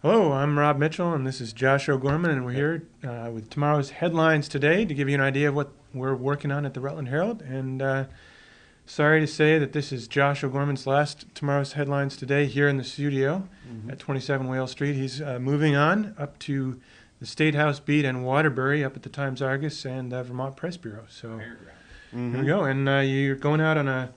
Hello, I'm Rob Mitchell, and this is Josh O'Gorman, and we're here with tomorrow's headlines today to give you an idea of what we're working on at the Rutland Herald. And sorry to say that this is Josh O'Gorman's last tomorrow's headlines today here in the studio at 27 Whale Street. He's moving on up to the State House beat and Waterbury up at the Times-Argus and Vermont Press Bureau. So here we go, and you're going out on a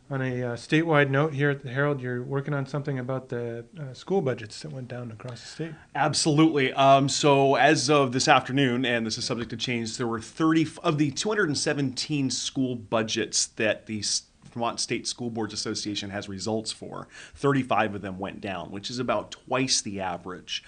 statewide note here at the Herald. You're working on something about the school budgets that went down across the state. Absolutely. So as of this afternoon, and this is subject to change, there were 30 of the 217 school budgets that the Vermont State School Boards Association has results for. 35 of them went down, which is about twice the average.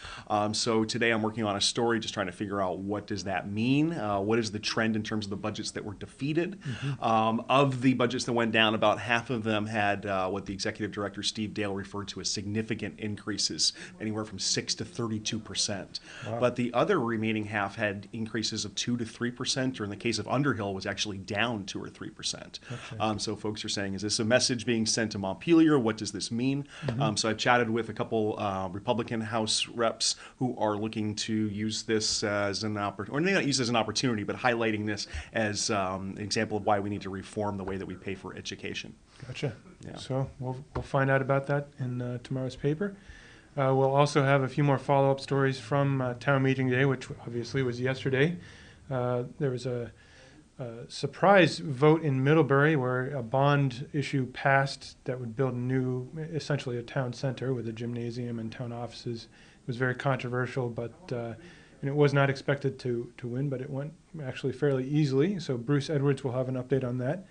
So today I'm working on a story just trying to figure out what does that mean? What is the trend in terms of the budgets that were defeated? Of the budgets that went down, about half of them had what the executive director, Steve Dale, referred to as significant increases, anywhere from 6 to 32%. Wow. But the other remaining half had increases of 2 to 3%, or in the case of Underhill, was actually down 2 or 3%. Okay. So folks are saying, is this a message being sent to Montpelier? What does this mean? So I've chatted with a couple Republican House reps who are looking to use this as an opportunity, or maybe not use it as an opportunity, but highlighting this as an example of why we need to reform the way that we pay for education. Gotcha. Yeah. So we'll find out about that in tomorrow's paper. We'll also have a few more follow-up stories from town meeting day, which obviously was yesterday. There was a surprise vote in Middlebury where a bond issue passed that would build essentially a town center with a gymnasium and town offices. It was very controversial, but and it was not expected to win, but it went actually fairly easily. So Bruce Edwards will have an update on that.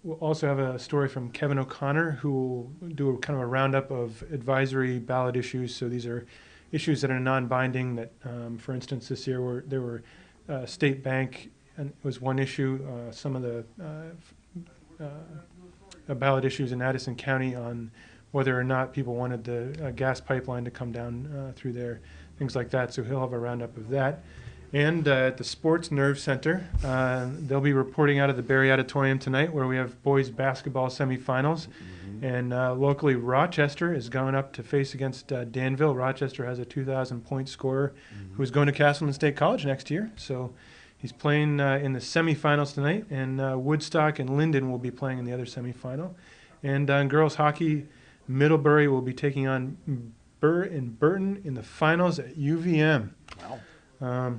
We'll also have a story from Kevin O'Connor, who will do a kind of a roundup of advisory ballot issues. So these are issues that are non-binding that, for instance, this year there were state bank, and it was one issue. Some of the ballot issues in Addison County on whether or not people wanted the gas pipeline to come down through there, things like that. So he'll have a roundup of that. And at the Sports Nerve Center, they'll be reporting out of the Barry Auditorium tonight, where we have boys basketball semifinals. And locally, Rochester is going up to face against Danville. Rochester has a 2,000-point scorer who's going to Castleton State College next year. So he's playing in the semifinals tonight, and Woodstock and Linden will be playing in the other semifinal. And in girls hockey, Middlebury will be taking on Burr and Burton in the finals at UVM. Wow.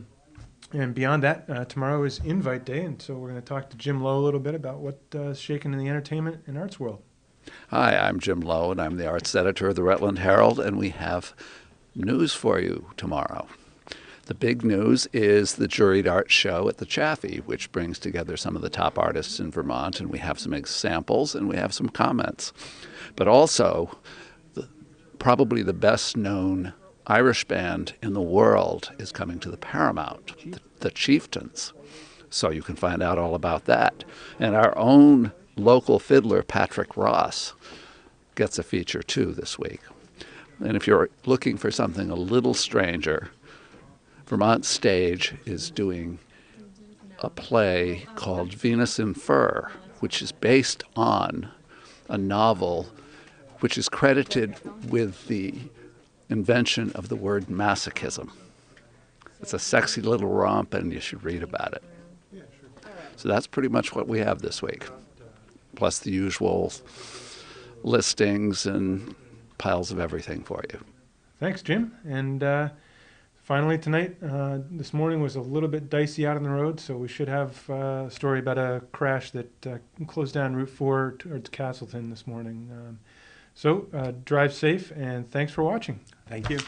And beyond that, tomorrow is Invite Day, and so we're going to talk to Jim Lowe a little bit about what's shaking in the entertainment and arts world. Hi, I'm Jim Lowe, and I'm the arts editor of the Rutland Herald, and we have news for you tomorrow. The big news is the Juried Arts Show at the Chaffee, which brings together some of the top artists in Vermont, and we have some examples and we have some comments. But also, probably the best-known Irish band in the world is coming to the Paramount, the Chieftains. So you can find out all about that. And our own local fiddler, Patrick Ross, gets a feature too this week. And if you're looking for something a little stranger, Vermont Stage is doing a play called Venus in Fur, which is based on a novel which is credited with the invention of the word masochism. It's a sexy little romp, and you should read about it. So that's pretty much what we have this week, plus the usual listings and piles of everything for you. Thanks, Jim. And finally tonight, this morning was a little bit dicey out on the road, so we should have a story about a crash that closed down Route 4 towards Castleton this morning. So drive safe, and thanks for watching. Thank you.